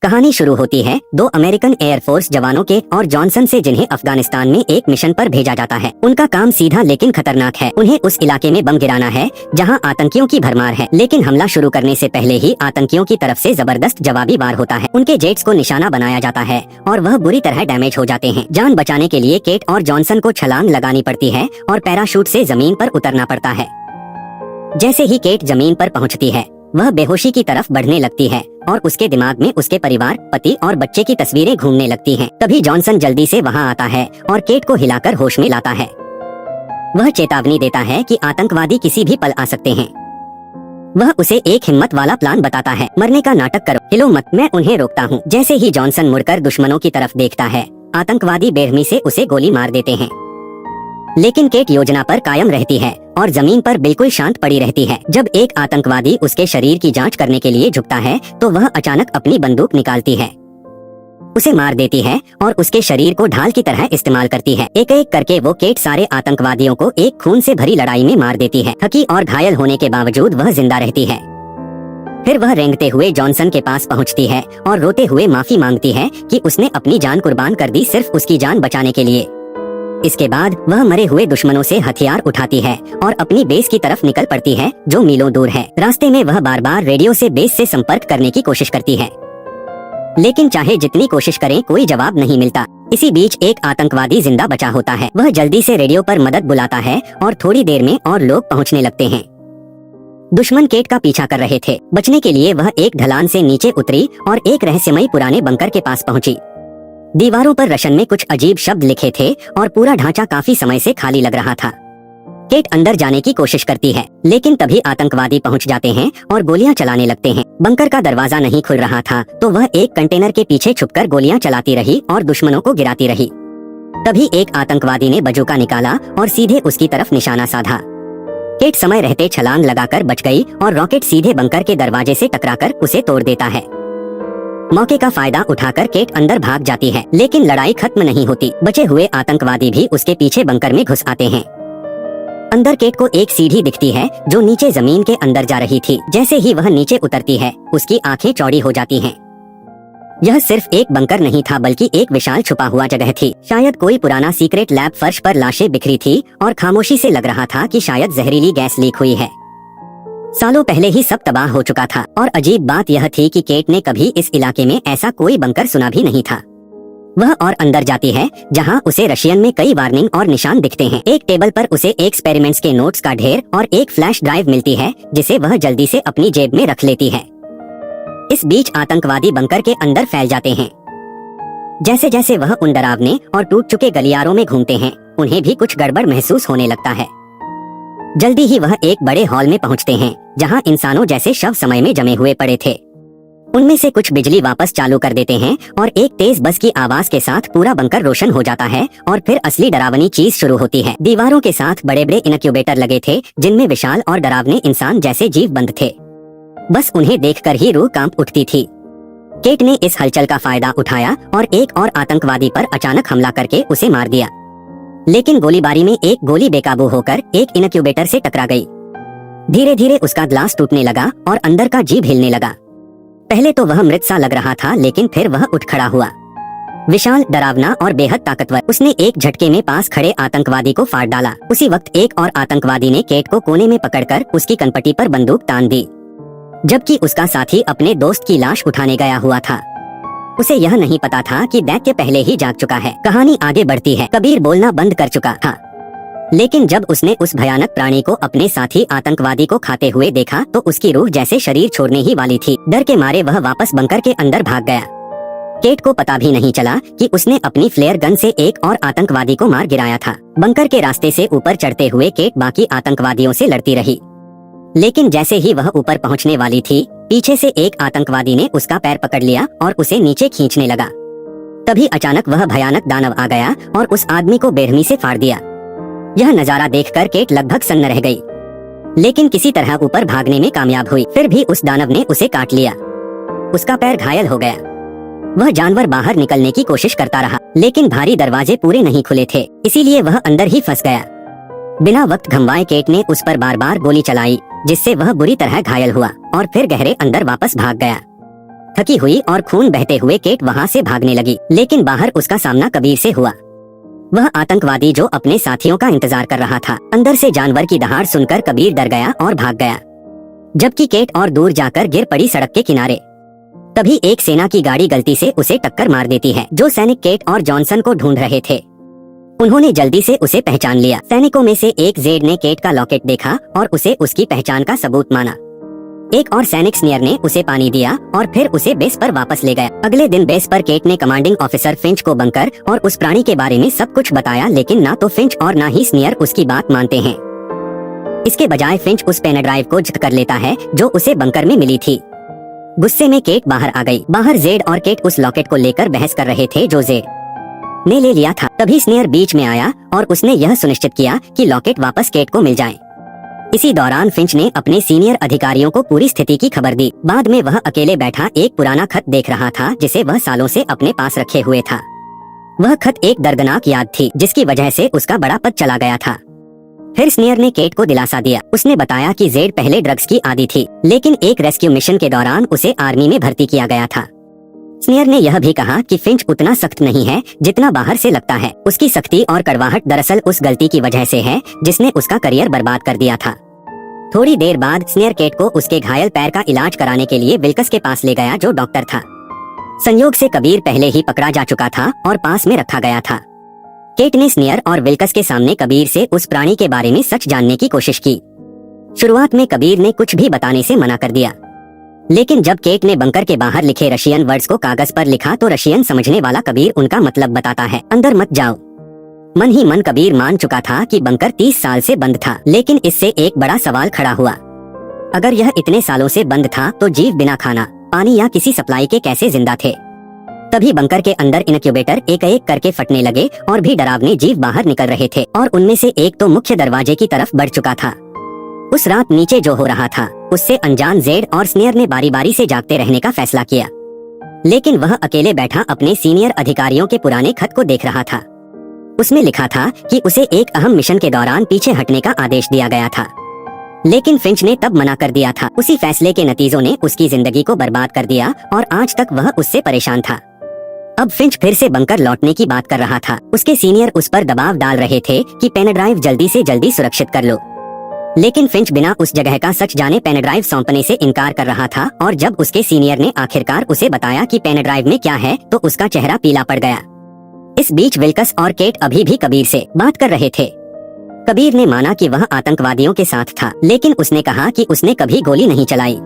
कहानी शुरू होती है दो अमेरिकन एयरफोर्स जवानों के और जॉनसन से, जिन्हें अफगानिस्तान में एक मिशन पर भेजा जाता है। उनका काम सीधा लेकिन खतरनाक है। उन्हें उस इलाके में बम गिराना है जहां आतंकियों की भरमार है। लेकिन हमला शुरू करने से पहले ही आतंकियों की तरफ से जबरदस्त जवाबी वार होता है। उनके जेट्स को निशाना बनाया जाता है और वह बुरी तरह डैमेज हो जाते हैं। जान बचाने के लिए केट और जॉनसन को छलांग लगानी पड़ती है और पैराशूट से जमीन पर उतरना पड़ता है। जैसे ही केट जमीन पर पहुंचती है, वह बेहोशी की तरफ बढ़ने लगती है और उसके दिमाग में उसके परिवार, पति और बच्चे की तस्वीरें घूमने लगती हैं। तभी जॉनसन जल्दी से वहां आता है और केट को हिलाकर होश में लाता है। वह चेतावनी देता है कि आतंकवादी किसी भी पल आ सकते हैं। वह उसे एक हिम्मत वाला प्लान बताता है। मरने का नाटक करो, हिलो मत, मैं उन्हें रोकता हूँ। जैसे ही जॉनसन मुड़कर दुश्मनों की तरफ देखता है, आतंकवादी बेरहमी से उसे गोली मार देते हैं। लेकिन केट योजना पर कायम रहती है और जमीन पर बिल्कुल शांत पड़ी रहती है। जब एक आतंकवादी उसके शरीर की जांच करने के लिए झुकता है तो वह अचानक अपनी बंदूक निकालती है, उसे मार देती है और उसके शरीर को ढाल की तरह इस्तेमाल करती है। एक एक करके वो केट सारे आतंकवादियों को एक खून से भरी लड़ाई में मार देती है। थकी और घायल होने के बावजूद वह जिंदा रहती है। फिर वह रेंगते हुए जॉनसन के पास पहुंचती है और रोते हुए माफी मांगती है कि उसने अपनी जान कुर्बान कर दी सिर्फ उसकी जान बचाने के लिए। इसके बाद वह मरे हुए दुश्मनों से हथियार उठाती है और अपनी बेस की तरफ निकल पड़ती है, जो मीलों दूर है। रास्ते में वह बार बार रेडियो से बेस से संपर्क करने की कोशिश करती है, लेकिन चाहे जितनी कोशिश करें कोई जवाब नहीं मिलता। इसी बीच एक आतंकवादी जिंदा बचा होता है। वह जल्दी से रेडियो पर मदद बुलाता है और थोड़ी देर में और लोग पहुंचने लगते हैं। दुश्मन केट का पीछा कर रहे थे। बचने के लिए वह एक ढलान से नीचे उतरी और एक रहस्यमयी पुराने बंकर के पास पहुंची। दीवारों पर रोशन में कुछ अजीब शब्द लिखे थे और पूरा ढांचा काफी समय से खाली लग रहा था। केट अंदर जाने की कोशिश करती है, लेकिन तभी आतंकवादी पहुंच जाते हैं और गोलियां चलाने लगते हैं। बंकर का दरवाजा नहीं खुल रहा था तो वह एक कंटेनर के पीछे छुपकर गोलियां चलाती रही और दुश्मनों को गिराती रही। तभी एक आतंकवादी ने बजूका निकाला और सीधे उसकी तरफ निशाना साधा। केट समय रहते छलांग लगाकर बच गई और रॉकेट सीधे बंकर के दरवाजे से टकराकर उसे तोड़ देता है। मौके का फायदा उठाकर केट अंदर भाग जाती है, लेकिन लड़ाई खत्म नहीं होती। बचे हुए आतंकवादी भी उसके पीछे बंकर में घुस आते हैं। अंदर केट को एक सीढ़ी दिखती है जो नीचे जमीन के अंदर जा रही थी। जैसे ही वह नीचे उतरती है, उसकी आंखें चौड़ी हो जाती हैं। यह सिर्फ एक बंकर नहीं था, बल्कि एक विशाल छुपा हुआ जगह थी। शायद कोई पुराना सीक्रेट लैब। फर्श पर लाशें बिखरी थी और खामोशी से लग रहा था कि शायद जहरीली गैस लीक हुई है। सालों पहले ही सब तबाह हो चुका था और अजीब बात यह थी कि केट ने कभी इस इलाके में ऐसा कोई बंकर सुना भी नहीं था। वह और अंदर जाती है, जहां उसे रशियन में कई वार्निंग और निशान दिखते हैं। एक टेबल पर उसे एक्सपेरिमेंट्स के नोट्स का ढेर और एक फ्लैश ड्राइव मिलती है, जिसे वह जल्दी से अपनी जेब में रख लेती है। इस बीच आतंकवादी बंकर के अंदर फैल जाते हैं। जैसे जैसे वह उन डरावने और टूट चुके गलियारों में घूमते हैं, उन्हें भी कुछ गड़बड़ महसूस होने लगता है। जल्दी ही वह एक बड़े हॉल में पहुंचते हैं, जहां इंसानों जैसे शव समय में जमे हुए पड़े थे। उनमें से कुछ बिजली वापस चालू कर देते हैं और एक तेज बस की आवाज के साथ पूरा बंकर रोशन हो जाता है और फिर असली डरावनी चीज शुरू होती है। दीवारों के साथ बड़े बड़े इनक्यूबेटर लगे थे, जिनमें विशाल और डरावने इंसान जैसे जीव बंद थे। बस उन्हें देखकर ही रूह कांप उठती थी। केट ने इस हलचल का फायदा उठाया और एक और आतंकवादी पर अचानक हमला करके उसे मार दिया। लेकिन गोलीबारी में एक गोली बेकाबू होकर एक इनक्यूबेटर से टकरा गई। धीरे धीरे उसका ग्लास टूटने लगा और अंदर का जीव हिलने लगा। पहले तो वह मृत सा लग रहा था, लेकिन फिर वह उठ खड़ा हुआ। विशाल, डरावना और बेहद ताकतवर। उसने एक झटके में पास खड़े आतंकवादी को फाड़ डाला। उसी वक्त एक और आतंकवादी ने केट को कोने में पकड़कर उसकी कनपटी पर बंदूक तान दी, जबकि उसका साथी अपने दोस्त की लाश उठाने गया हुआ था। उसे यह नहीं पता था कि दैत्य पहले ही जाग चुका है। कहानी आगे बढ़ती है। कबीर बोलना बंद कर चुका था, लेकिन जब उसने उस भयानक प्राणी को अपने साथी आतंकवादी को खाते हुए देखा तो उसकी रूह जैसे शरीर छोड़ने ही वाली थी। डर के मारे वह वापस बंकर के अंदर भाग गया। केट को पता भी नहीं चला कि उसने अपनी फ्लेयर गन से एक और आतंकवादी को मार गिराया था। बंकर के रास्ते से ऊपर चढ़ते हुए केट बाकी आतंकवादियों से लड़ती रही, लेकिन जैसे ही वह ऊपर पहुंचने वाली थी, पीछे से एक आतंकवादी ने उसका पैर पकड़ लिया और उसे नीचे खींचने लगा। तभी अचानक वह भयानक दानव आ गया और उस आदमी को बेरहमी से फाड़ दिया। यह नजारा देखकर केट लगभग सन्न रह गई, लेकिन किसी तरह ऊपर भागने में कामयाब हुई। फिर भी उस दानव ने उसे काट लिया। उसका पैर घायल हो गया। वह जानवर बाहर निकलने की कोशिश करता रहा, लेकिन भारी दरवाजे पूरे नहीं खुले थे, इसीलिए वह अंदर ही फंस गया। बिना वक्त गंवाए केट ने उस पर बार बार गोली चलाई, जिससे वह बुरी तरह घायल हुआ और फिर गहरे अंदर वापस भाग गया। थकी हुई और खून बहते हुए केट वहाँ से भागने लगी, लेकिन बाहर उसका सामना कबीर से हुआ। वह आतंकवादी जो अपने साथियों का इंतजार कर रहा था। अंदर से जानवर की दहाड़ सुनकर कबीर डर गया और भाग गया, जबकि केट और दूर जाकर गिर पड़ी सड़क के किनारे। तभी एक सेना की गाड़ी गलती से उसे टक्कर मार देती है। जो सैनिक केट और जॉनसन को ढूंढ रहे थे, उन्होंने जल्दी से उसे पहचान लिया। सैनिकों में से एक जेड ने केट का लॉकेट देखा और उसे उसकी पहचान का सबूत माना। एक और सैनिक स्नेयर ने उसे पानी दिया और फिर उसे बेस पर वापस ले गया। अगले दिन बेस पर केट ने कमांडिंग ऑफिसर फिंच को बंकर और उस प्राणी के बारे में सब कुछ बताया, लेकिन ना तो फिंच और ना ही स्नेयर उसकी बात मानते हैं। इसके बजाय फिंच उस पेन ड्राइव को जब्त कर लेता है जो उसे बंकर में मिली थी। गुस्से में केट बाहर आ गई। बाहर जेड और केट उस लॉकेट को लेकर बहस कर रहे थे जो जेड ने ले लिया था। तभी स्नेयर बीच में आया और उसने यह सुनिश्चित किया कि लॉकेट वापस केट को मिल जाए। इसी दौरान फिंच ने अपने सीनियर अधिकारियों को पूरी स्थिति की खबर दी। बाद में वह अकेले बैठा एक पुराना खत देख रहा था जिसे वह सालों से अपने पास रखे हुए था। वह खत एक दर्दनाक याद थी जिसकी वजह से उसका बड़ा पद चला गया था। फिर स्नेयर ने केट को दिलासा दिया। उसने बताया कि जेड पहले ड्रग्स की आदी थी, लेकिन एक रेस्क्यू मिशन के दौरान उसे आर्मी में भर्ती किया गया था। स्नेयर ने यह भी कहा कि फिंच उतना सख्त नहीं है जितना बाहर से लगता है। उसकी सख्ती और कड़वाहट दरअसल उस गलती की वजह से है जिसने उसका करियर बर्बाद कर दिया था। थोड़ी देर बाद स्नेयर केट को उसके घायल पैर का इलाज कराने के लिए विल्कस के पास ले गया जो डॉक्टर था। संयोग से कबीर पहले ही पकड़ा जा चुका था और पास में रखा गया था। केट ने स्नेयर और विल्कस के सामने कबीर से उस प्राणी के बारे में सच जानने की कोशिश की। शुरुआत में कबीर ने कुछ भी बताने से मना कर दिया, लेकिन जब केट ने बंकर के बाहर लिखे रशियन वर्ड्स को कागज पर लिखा तो रशियन समझने वाला कबीर उनका मतलब बताता है। अंदर मत जाओ। मन ही मन कबीर मान चुका था कि बंकर 30 साल से बंद था, लेकिन इससे एक बड़ा सवाल खड़ा हुआ। अगर यह इतने सालों से बंद था तो जीव बिना खाना, पानी या किसी सप्लाई के कैसे जिंदा थे? तभी बंकर के अंदर इनक्यूबेटर एक एक करके फटने लगे और भी डरावने जीव बाहर निकल रहे थे, और उनमें से एक तो मुख्य दरवाजे की तरफ बढ़ चुका था। उस रात नीचे जो हो रहा था उससे अनजान जेड और स्नेयर ने बारी बारी से जागते रहने का फैसला किया, लेकिन वह अकेले बैठा अपने सीनियर अधिकारियों के पुराने खत को देख रहा था। उसमें लिखा था कि उसे एक अहम मिशन के दौरान पीछे हटने का आदेश दिया गया था, लेकिन फिंच ने तब मना कर दिया था। उसी फैसले के नतीजों ने उसकी जिंदगी को बर्बाद कर दिया और आज तक वह उससे परेशान था। अब फिंच फिर से बंकर लौटने की बात कर रहा था। उसके सीनियर उस पर दबाव डाल रहे थे कि पेन ड्राइव जल्दी से जल्दी सुरक्षित कर लो, लेकिन फिंच बिना उस जगह का सच जाने पेन ड्राइव सौंपने से इनकार कर रहा था। और जब उसके सीनियर ने आखिरकार उसे बताया कि पेन ड्राइव में क्या है तो उसका चेहरा पीला पड़ गया। इस बीच विल्कस और केट अभी भी कबीर से बात कर रहे थे। कबीर ने माना कि वह आतंकवादियों के साथ था, लेकिन उसने कहा कि उसने कभी गोली नहीं चलाई।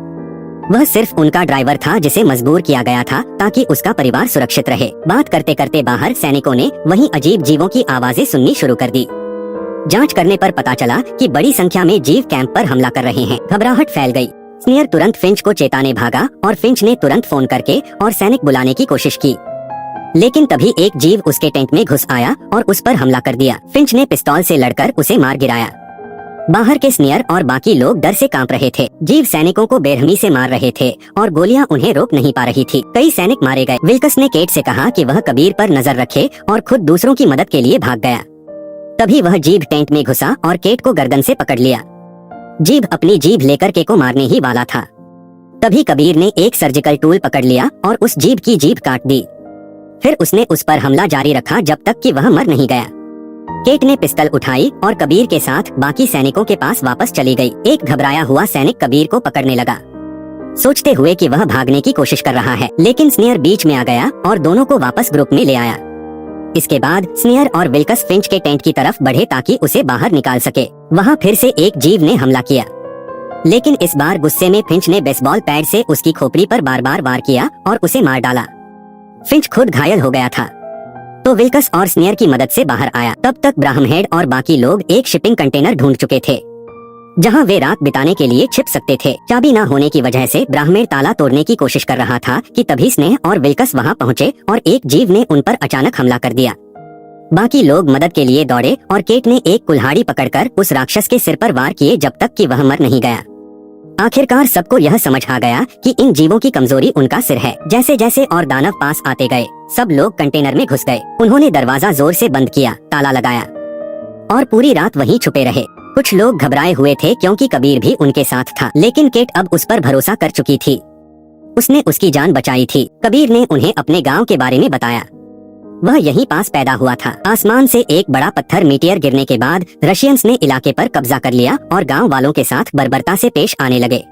वह सिर्फ उनका ड्राइवर था जिसे मजबूर किया गया था ताकि उसका परिवार सुरक्षित रहे। बात करते करते बाहर सैनिकों ने वहीं अजीब जीवों की आवाजें सुननी शुरू कर दी। जांच करने पर पता चला कि बड़ी संख्या में जीव कैंप पर हमला कर रहे हैं। घबराहट फैल गई। स्नेयर तुरंत फिंच को चेताने भागा और फिंच ने तुरंत फोन करके और सैनिक बुलाने की कोशिश की, लेकिन तभी एक जीव उसके टेंट में घुस आया और उस पर हमला कर दिया। फिंच ने पिस्तौल से लड़कर उसे मार गिराया। बाहर के स्नेयर और बाकी लोग डर से कांप रहे थे। जीव सैनिकों को बेरहमी से मार रहे थे और गोलियां उन्हें रोक नहीं पा रही थी। कई सैनिक मारे गए। विल्कस ने केट से कहा कि वह कबीर पर नजर रखे और खुद दूसरों की मदद के लिए भाग गया। तभी वह जीव टेंट में घुसा और केट को गर्दन से पकड़ लिया। जीव अपनी जीभ लेकर केट को मारने ही वाला था। तभी कबीर ने एक सर्जिकल टूल पकड़ लिया और उस जीव की जीभ काट दी। फिर उसने उस पर हमला जारी रखा जब तक कि वह मर नहीं गया। केट ने पिस्तल उठाई और कबीर के साथ बाकी सैनिकों के पास वापस चली गई। एक घबराया हुआ सैनिक कबीर को पकड़ने लगा, सोचते हुए कि वह भागने की कोशिश कर रहा है, लेकिन स्नेयर बीच में आ गया और दोनों को वापस ग्रुप में ले आया। इसके बाद स्नेयर और विल्कस फिंच के टेंट की तरफ बढ़े ताकि उसे बाहर निकाल सके। वहाँ फिर से एक जीव ने हमला किया, लेकिन इस बार गुस्से में फिंच ने बेसबॉल पैड से उसकी खोपड़ी पर बार बार वार किया और उसे मार डाला। फिंच खुद घायल हो गया था तो विल्कस और स्नेयर की मदद से बाहर आया। तब तक ब्राह्महेड और बाकी लोग एक शिपिंग कंटेनर ढूंढ चुके थे जहां वे रात बिताने के लिए छिप सकते थे। चाबी न होने की वजह से ब्राह्मण ताला तोड़ने की कोशिश कर रहा था कि तभी स्नेह और विल्कस वहां पहुंचे और एक जीव ने उन पर अचानक हमला कर दिया। बाकी लोग मदद के लिए दौड़े और केट ने एक कुल्हाड़ी पकड़कर उस राक्षस के सिर पर वार किए जब तक कि वह मर नहीं गया। आखिरकार सबको यह समझ आ गया कि इन जीवों की कमजोरी उनका सिर है। जैसे जैसे और दानव पास आते गए सब लोग कंटेनर में घुस गए। उन्होंने दरवाजा जोर से बंद किया, ताला लगाया और पूरी रात वहीं छुपे रहे। कुछ लोग घबराए हुए थे क्योंकि कबीर भी उनके साथ था, लेकिन केट अब उस पर भरोसा कर चुकी थी। उसने उसकी जान बचाई थी। कबीर ने उन्हें अपने गांव के बारे में बताया। वह यहीं पास पैदा हुआ था। आसमान से एक बड़ा पत्थर मीटियर गिरने के बाद रशियंस ने इलाके पर कब्जा कर लिया और गांव वालों के साथ बर्बरता से पेश आने लगे।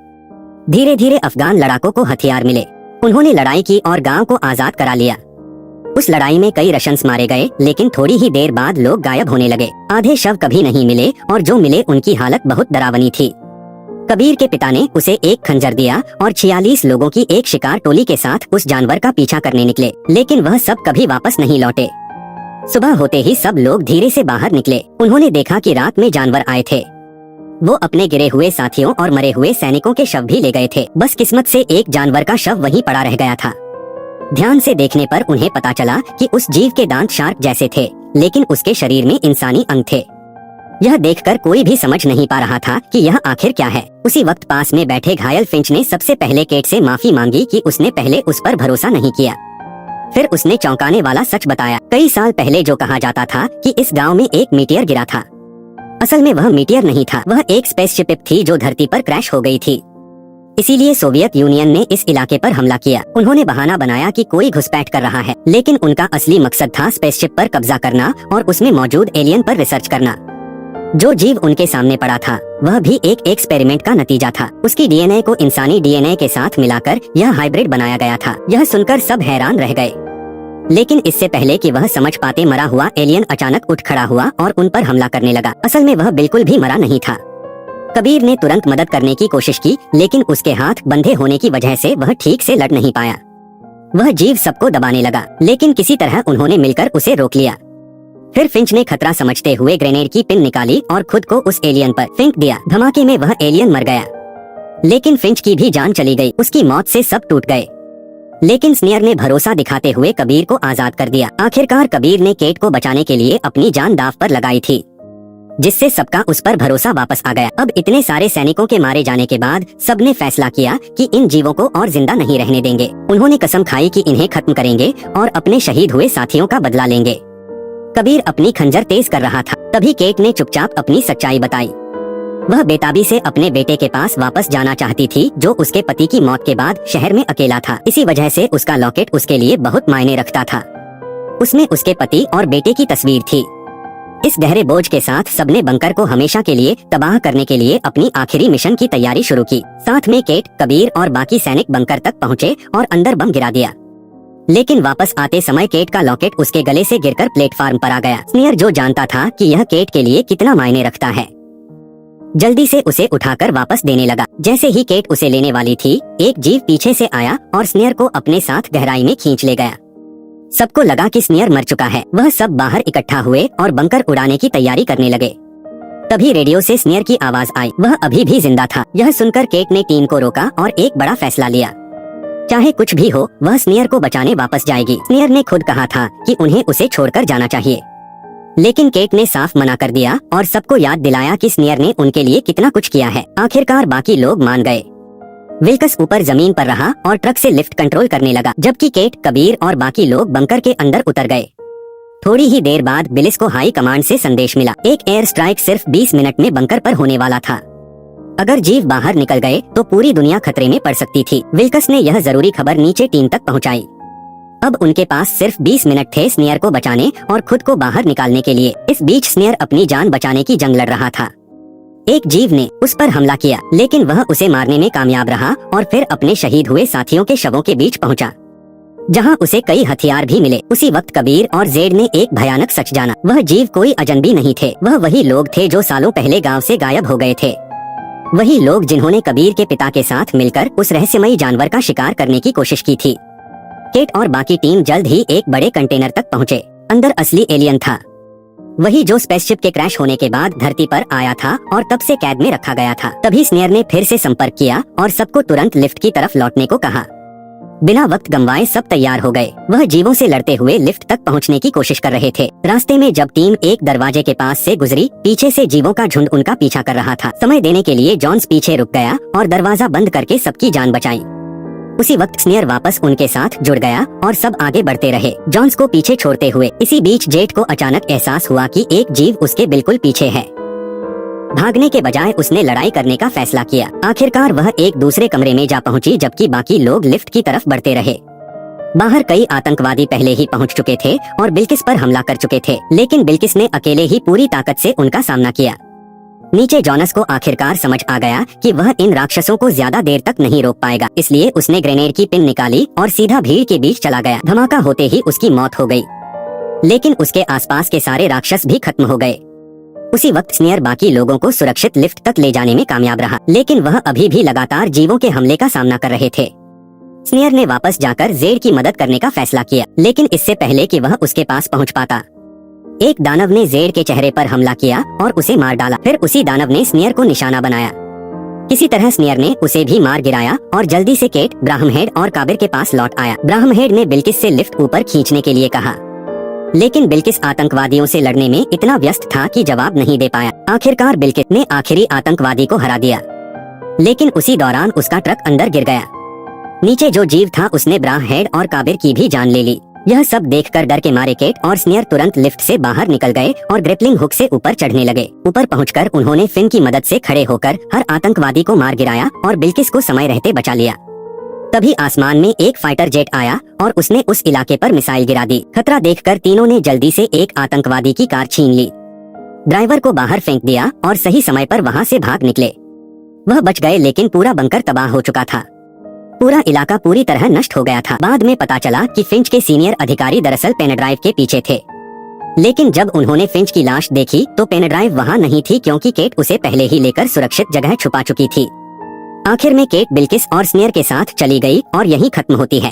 धीरे धीरे अफगान लड़ाकों को हथियार मिले। उन्होंने लड़ाई की और गांव को आजाद करा लिया। उस लड़ाई में कई रशियंस मारे गए, लेकिन थोड़ी ही देर बाद लोग गायब होने लगे। आधे शव कभी नहीं मिले और जो मिले उनकी हालत बहुत डरावनी थी। कबीर के पिता ने उसे एक खंजर दिया और 46 लोगों की एक शिकार टोली के साथ उस जानवर का पीछा करने निकले, लेकिन वह सब कभी वापस नहीं लौटे। सुबह होते ही सब लोग धीरे से बाहर निकले। उन्होंने देखा कि रात में जानवर आए थे। वो अपने गिरे हुए साथियों और मरे हुए सैनिकों के शव भी ले गए थे। बस किस्मत से एक जानवर का शव वहीं पड़ा रह गया था। ध्यान से देखने पर उन्हें पता चला कि उस जीव के दांत शार्क जैसे थे, लेकिन उसके शरीर में इंसानी अंग थे। यह देखकर कोई भी समझ नहीं पा रहा था कि यह आखिर क्या है। उसी वक्त पास में बैठे घायल फिंच ने सबसे पहले केट से माफी मांगी कि उसने पहले उस पर भरोसा नहीं किया। फिर उसने चौंकाने वाला सच बताया। कई साल पहले जो कहा जाता था कि इस गांव में एक मीटियर गिरा था, असल में वह मीटियर नहीं था, वह एक स्पेसशिप थी जो धरती पर क्रैश हो गई थी। इसीलिए सोवियत यूनियन ने इस इलाके पर हमला किया। उन्होंने बहाना बनाया कि कोई घुसपैठ कर रहा है, लेकिन उनका असली मकसद था स्पेसशिप पर कब्जा करना और उसमें मौजूद एलियन पर रिसर्च करना। जो जीव उनके सामने पड़ा था वह भी एक एक्सपेरिमेंट का नतीजा था। उसकी डीएनए को इंसानी डीएनए के साथ मिलाकर यह हाइब्रिड बनाया गया था। यह सुनकर सब हैरान रह गए, लेकिन इससे पहले कि वह समझ पाते मरा हुआ एलियन अचानक उठ खड़ा हुआ और उन पर हमला करने लगा। असल में वह बिल्कुल भी मरा नहीं था। कबीर ने तुरंत मदद करने की कोशिश की, लेकिन उसके हाथ बंधे होने की वजह से वह ठीक से लड़ नहीं पाया। वह जीव सबको दबाने लगा, लेकिन किसी तरह उन्होंने मिलकर उसे रोक लिया। फिर फिंच ने खतरा समझते हुए ग्रेनेड की पिन निकाली और खुद को उस एलियन पर फेंक दिया। धमाके में वह एलियन मर गया, लेकिन फिंच की भी जान चली गई। उसकी मौत से सब टूट गए, लेकिन स्नेयर ने भरोसा दिखाते हुए कबीर को आजाद कर दिया। आखिरकार कबीर ने केट को बचाने के लिए अपनी जान दांव पर लगाई थी, जिससे सबका उस पर भरोसा वापस आ गया। अब इतने सारे सैनिकों के मारे जाने के बाद सबने फैसला किया कि इन जीवों को और जिंदा नहीं रहने देंगे। उन्होंने कसम खाई कि इन्हें खत्म करेंगे और अपने शहीद हुए साथियों का बदला लेंगे। कबीर अपनी खंजर तेज कर रहा था, तभी केट ने चुपचाप अपनी सच्चाई बताई। वह बेताबी से अपने बेटे के पास वापस जाना चाहती थी, जो उसके पति की मौत के बाद शहर में अकेला था। इसी वजह से उसका लॉकेट उसके लिए बहुत मायने रखता था। उसमें उसके पति और बेटे की तस्वीर थी। इस गहरे बोझ के साथ सबने बंकर को हमेशा के लिए तबाह करने के लिए अपनी आखिरी मिशन की तैयारी शुरू की। साथ में केट, कबीर और बाकी सैनिक बंकर तक पहुँचे और अंदर बम गिरा दिया। लेकिन वापस आते समय केट का लॉकेट उसके गले से गिरकर प्लेटफार्म पर आ गया। स्नेयर, जो जानता था कि यह केट के लिए कितना मायने रखता है, जल्दी से उसे उठाकर वापस देने लगा। जैसे ही केट उसे लेने वाली थी, एक जीव पीछे से आया और स्नेयर को अपने साथ गहराई में खींच ले गया। सबको लगा कि स्नेयर मर चुका है। वह सब बाहर इकट्ठा हुए और बंकर उड़ाने की तैयारी करने लगे। तभी रेडियो से स्नेयर की आवाज आई। वह अभी भी जिंदा था। यह सुनकर केट ने टीम को रोका और एक बड़ा फैसला लिया। चाहे कुछ भी हो, वह स्नेयर को बचाने वापस जाएगी। स्नेयर ने खुद कहा था कि उन्हें उसे छोड़कर जाना चाहिए, लेकिन केट ने साफ मना कर दिया और सबको याद दिलाया कि स्नेयर ने उनके लिए कितना कुछ किया है। आखिरकार बाकी लोग मान गए। विल्कस ऊपर जमीन पर रहा और ट्रक से लिफ्ट कंट्रोल करने लगा, जबकि केट, कबीर और बाकी लोग बंकर के अंदर उतर गए। थोड़ी ही देर बाद बिलिस को हाई कमांड से संदेश मिला। एक एयर स्ट्राइक सिर्फ 20 मिनट में बंकर पर होने वाला था। अगर जीव बाहर निकल गए तो पूरी दुनिया खतरे में पड़ सकती थी। विल्कस ने यह जरूरी खबर नीचे टीम तक पहुंचाई। अब उनके पास सिर्फ 20 मिनट थे स्नेयर को बचाने और खुद को बाहर निकालने के लिए। इस बीच स्नेयर अपनी जान बचाने की जंग लड़ रहा था। एक जीव ने उस पर हमला किया, लेकिन वह उसे मारने में कामयाब रहा और फिर अपने शहीद हुए साथियों के शवों के बीच पहुंचा, जहां उसे कई हथियार भी मिले। उसी वक्त कबीर और जेड ने एक भयानक सच जाना। वह जीव कोई अजनबी नहीं थे, वह वही लोग थे जो सालों पहले गांव से गायब हो गए थे। वही लोग जिन्होंने कबीर के पिता के साथ मिलकर उस रहस्यमयी जानवर का शिकार करने की कोशिश की थी। केट और बाकी टीम जल्द ही एक बड़े कंटेनर तक पहुंचे। अंदर असली एलियन था, वही जो स्पेसशिप के क्रैश होने के बाद धरती पर आया था और तब से कैद में रखा गया था। तभी स्नेयर ने फिर से संपर्क किया और सबको तुरंत लिफ्ट की तरफ लौटने को कहा। बिना वक्त गंवाए सब तैयार हो गए। वह जीवों से लड़ते हुए लिफ्ट तक पहुंचने की कोशिश कर रहे थे। रास्ते में जब टीम एक दरवाजे के पास से गुजरी, पीछे से जीवों का झुंड उनका पीछा कर रहा था। समय देने के लिए जॉन्स पीछे रुक गया और दरवाजा बंद करके सबकी जान बचाई। उसी वक्त स्नेयर वापस उनके साथ जुड़ गया और सब आगे बढ़ते रहे, जॉन्स को पीछे छोड़ते हुए। इसी बीच जेट को अचानक एहसास हुआ कि एक जीव उसके बिल्कुल पीछे है। भागने के बजाय उसने लड़ाई करने का फैसला किया। आखिरकार वह एक दूसरे कमरे में जा पहुंची, जबकि बाकी लोग लिफ्ट की तरफ बढ़ते रहे। बाहर कई आतंकवादी पहले ही पहुंच चुके थे और बिल्किस पर हमला कर चुके थे, लेकिन बिल्किस ने अकेले ही पूरी ताकत से उनका सामना किया। नीचे जॉनस को आखिरकार समझ आ गया कि वह इन राक्षसों को ज्यादा देर तक नहीं रोक पाएगा, इसलिए उसने ग्रेनेड की पिन निकाली और सीधा भीड़ के बीच चला गया। धमाका होते ही उसकी मौत हो गई, लेकिन उसके आसपास के सारे राक्षस भी खत्म हो गए। उसी वक्त स्नेयर बाकी लोगों को सुरक्षित लिफ्ट तक ले जाने में कामयाब रहा, लेकिन वह अभी भी लगातार जीवों के हमले का सामना कर रहे थे। स्नेयर ने वापस जाकर जेड की मदद करने का फैसला किया, लेकिन इससे पहले कि वह उसके पास पहुंच पाता, एक दानव ने जेड के चेहरे पर हमला किया और उसे मार डाला। फिर उसी दानव ने स्नेयर को निशाना बनाया। किसी तरह स्नेयर ने उसे भी मार गिराया और जल्दी से केट, ब्राह्महेड और काबिर के पास लौट आया। ब्राह्महेड ने बिल्किस से लिफ्ट ऊपर खींचने के लिए कहा, लेकिन बिल्किस आतंकवादियों से लड़ने में इतना व्यस्त था कि जवाब नहीं दे पाया। आखिरकार बिल्किस ने आखिरी आतंकवादी को हरा दिया, लेकिन उसी दौरान उसका ट्रक अंदर गिर गया। नीचे जो जीव था उसने ब्राह्महेड और काबिर की भी जान ले ली। यह सब देखकर डर के मारे केट और स्नेयर तुरंत लिफ्ट से बाहर निकल गए और ग्रिपलिंग हुक से ऊपर चढ़ने लगे। ऊपर पहुंचकर उन्होंने फिन की मदद से खड़े होकर हर आतंकवादी को मार गिराया और बिल्किस को समय रहते बचा लिया। तभी आसमान में एक फाइटर जेट आया और उसने उस इलाके पर मिसाइल गिरा दी। खतरा देखकर तीनों ने जल्दी से एक आतंकवादी की कार छीन ली, ड्राइवर को बाहर फेंक दिया और सही समय पर वहां से भाग निकले। वह बच गए, लेकिन पूरा बंकर तबाह हो चुका था। पूरा इलाका पूरी तरह नष्ट हो गया था। बाद में पता चला कि फिंच के सीनियर अधिकारी दरअसल पेनड्राइव के पीछे थे, लेकिन जब उन्होंने फिंच की लाश देखी तो पेनड्राइव वहां नहीं थी, क्योंकि केट उसे पहले ही लेकर सुरक्षित जगह छुपा चुकी थी। आखिर में केट बिल्किस और स्नेयर के साथ चली गई और यहीं खत्म होती है।